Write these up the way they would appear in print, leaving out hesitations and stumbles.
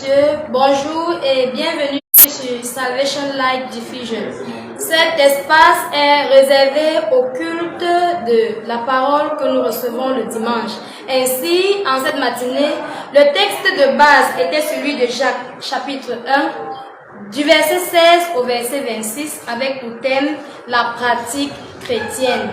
messieurs, bonjour et bienvenue sur Salvation Light Diffusion. Cet espace est réservé au culte de la parole que nous recevons le dimanche. Ainsi, en cette matinée, le texte de base était celui de Jacques, chapitre 1, du verset 16 au verset 26, avec pour thème la pratique chrétienne.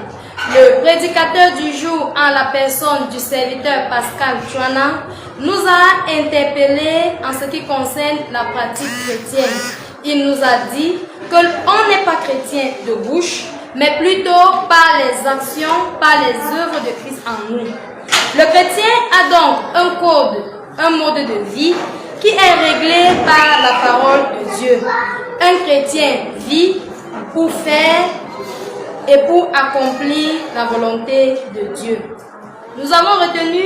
Le prédicateur du jour, en la personne du serviteur Pascal Chouana, nous a interpellés en ce qui concerne la pratique chrétienne. Il nous a dit qu'on n'est pas chrétien de bouche, mais plutôt par les actions, par les œuvres de Christ en nous. Le chrétien a donc un code, un mode de vie qui est réglé par la parole de Dieu. Un chrétien vit pour faire et pour accomplir la volonté de Dieu. Nous avons retenu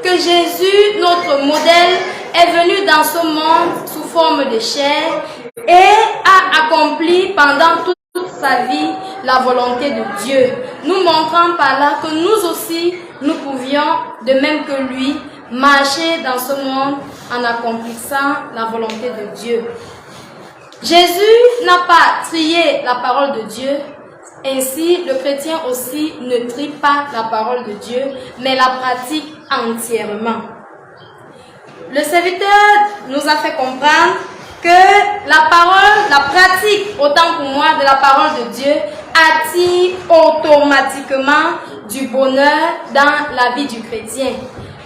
que Jésus, notre modèle, est venu dans ce monde sous forme de chair et a accompli pendant toute sa vie la volonté de Dieu, nous montrant par là que nous aussi, nous pouvions, de même que lui, marcher dans ce monde en accomplissant la volonté de Dieu. Jésus n'a pas trié la parole de Dieu. Ainsi, le chrétien aussi ne trie pas la parole de Dieu, mais la pratique entièrement. Le serviteur nous a fait comprendre que la parole, la pratique, autant pour moi, de la parole de Dieu, attire automatiquement du bonheur dans la vie du chrétien.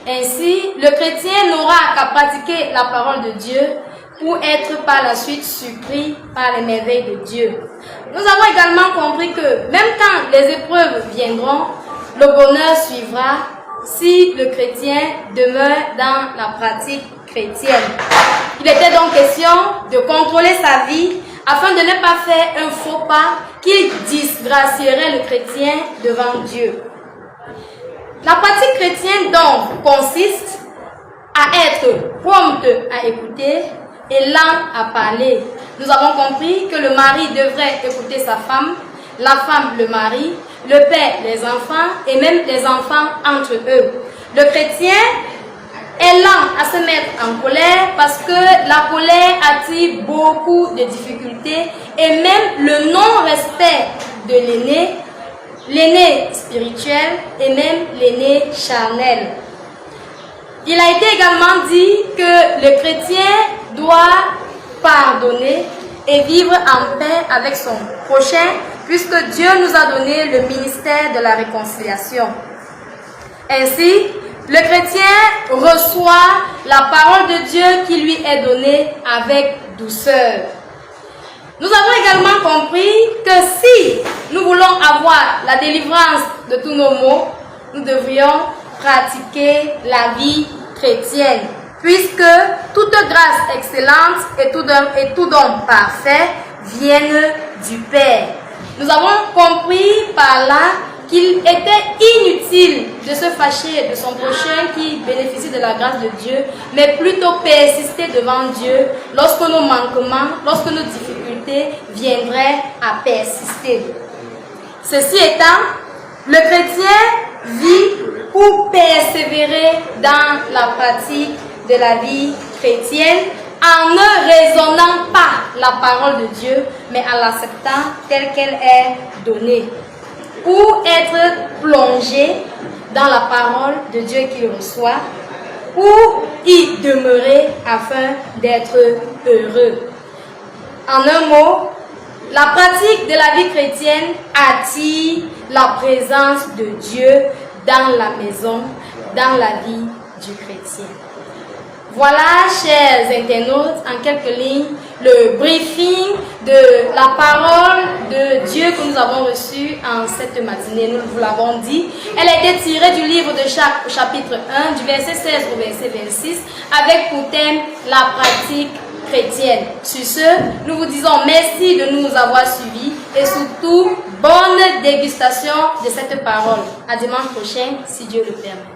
Ainsi, le chrétien n'aura qu'à pratiquer la parole de Dieu pour être par la suite surpris par les merveilles de Dieu. Nous avons également compris que même quand les épreuves viendront, le bonheur suivra si le chrétien demeure dans la pratique chrétienne. Il était donc question de contrôler sa vie afin de ne pas faire un faux pas qui disgracierait le chrétien devant Dieu. La pratique chrétienne donc consiste à être prompte à écouter et lent à parler. Nous avons compris que le mari devrait écouter sa femme, la femme le mari, le père les enfants et même les enfants entre eux. Le chrétien est lent à se mettre en colère parce que la colère attire beaucoup de difficultés et même le non-respect de l'aîné, l'aîné spirituel et même l'aîné charnel. Il a été également dit que le chrétien doit pardonner et vivre en paix avec son prochain, puisque Dieu nous a donné le ministère de la réconciliation. Ainsi, le chrétien reçoit la parole de Dieu qui lui est donnée avec douceur. Nous avons également compris que si nous voulons avoir la délivrance de tous nos maux, nous devrions pratiquer la vie chrétienne, puisque toute grâce excellente et tout don parfait viennent du Père. Nous avons compris par là qu'il était inutile de se fâcher de son prochain qui bénéficie de la grâce de Dieu, mais plutôt persister devant Dieu lorsque nos manquements, lorsque nos difficultés viendraient à persister. Ceci étant, le chrétien vit pour persévérer dans la pratique de la vie chrétienne en ne raisonnant pas la parole de Dieu, mais en l'acceptant telle qu'elle est donnée. Ou être plongé dans la parole de Dieu qu'il reçoit, ou y demeurer afin d'être heureux. En un mot, la pratique de la vie chrétienne attire la présence de Dieu dans la maison, dans la vie du chrétien. Voilà, chers internautes, en quelques lignes, le briefing de la parole de Dieu que nous avons reçue en cette matinée. Nous vous l'avons dit. Elle a été tirée du livre de Jacques, chapitre 1, du verset 16 au verset 26, avec pour thème la pratique chrétienne. Sur ce, nous vous disons merci de nous avoir suivis et surtout, bonne dégustation de cette parole. À dimanche prochain, si Dieu le permet.